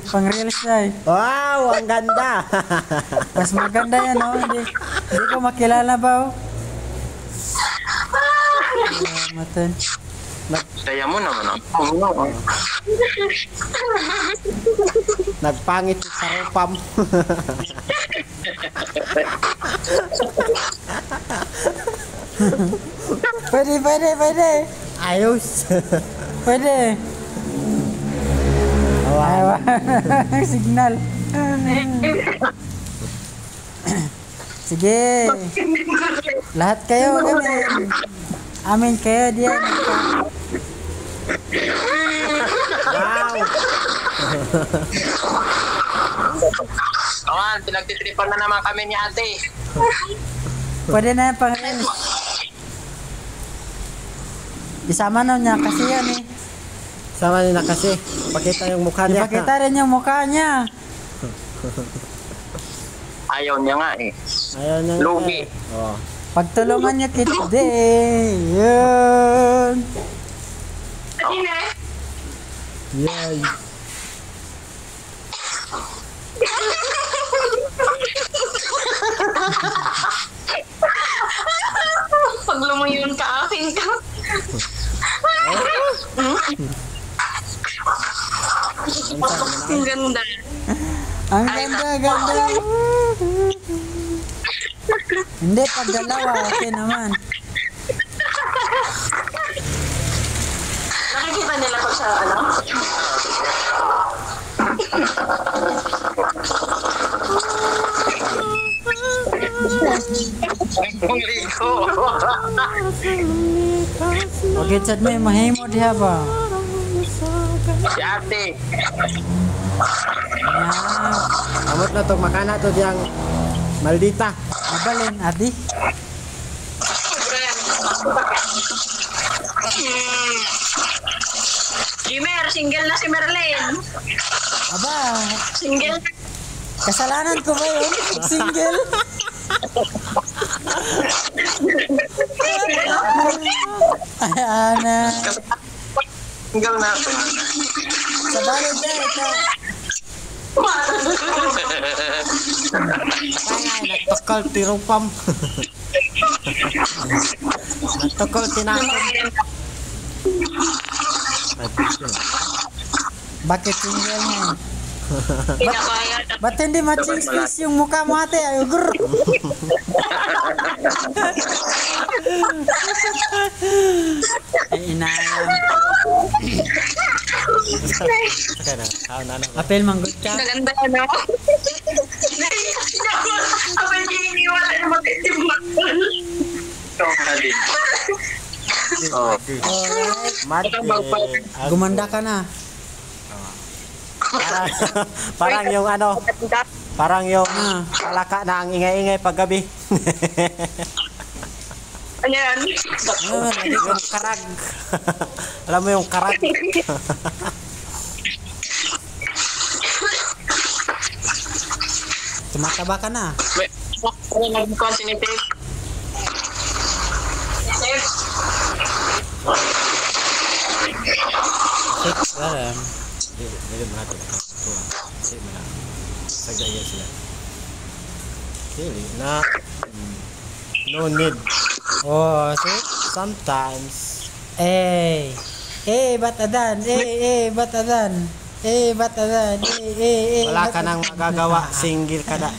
Pang reels na eh. Wow, ang ganda. Mas maganda yan, oh. Hindi ko makilala ba, oh. Matan. Kaya mo naman ako. Nagpangit sa rupam. Pwede. Ayos. Pwede. Wow. Signal. Sige. Lahat kayo kami. Amin kayo diyan. Wow. Awan, pinagtitripan na naman kami ni ate. Pwede na yung pang-reels. Isama na niya kasi yan eh. Sama nila kasi. Pakita yung mukha niya. Ipakita rin yung mukha niya. Ayaw niya nga eh. Ayaw niya. Lugi. Oh. Pagtulungan niya kita. Yun. Yay. Pag lumayon ka, akin ka. Ang ganda. Ang ganda. Hindi, pag dalawa, okay naman. Nakikita nila pag sa ano? Ligo. Okay, chat mo yung mahimo diha ba? Si ate. Yan. Amot na to, makana to diyang maldita. Mabalin, adi. Jimer, single na si Merlin. Aba, Single. kasalanan ko ba yun? Single? Ay, ana. Tinggal natin. Sa balod na ito. Kaya nagtakal ti rupam. Nagtakal tinakot. Bakit single nga? Pinakaya. Ba't hindi matching yung mukha mo ate? Ayugur. Ay, inayang. Apel, manggot ka? Maganda, no? Apa yung iniwala na mag-itimag? Oh. Gumanda ka na. Parang yung ano, parang yung palaka na ang ingay-ingay paggabi. Ano yan? Yung karag. Alam mo yung karag? Tumataba ka na. May nag-consinite. Alam. Hindi mo natin. Hindi mo na. Sagdaya sila. Really? Na, no need. Oh, see? Sometimes. Ba't adan? Ba't adan? Ba't adan? Wala ka nang magagawa. Single ka na.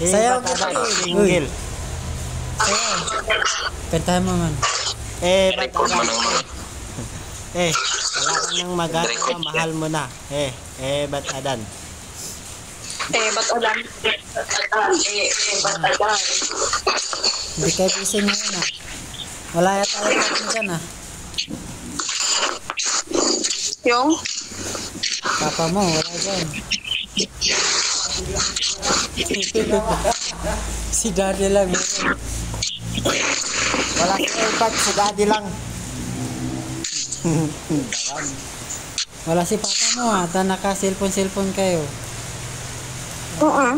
Sayaw ba't ka adan? eh. Single. Sayaw. Kantahan mo man. Ba't Record mo adan? naman. Wala ka nang magagawa. Mahal mo na. Ba't adan? Ba't alam? Ba't alam? Hindi kayo gising ngayon ah. Wala yata tayo dyan ah. Yung? Papa mo, wala dyan. Si daddy lang yun. Wala ka ipat. Si daddy lang. Wala si papa mo ah. Ta naka-cellphone kayo. Oo.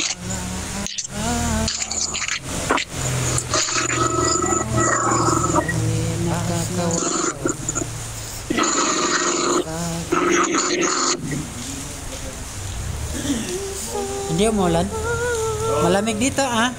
Hindi umulan. Malamig dito ah.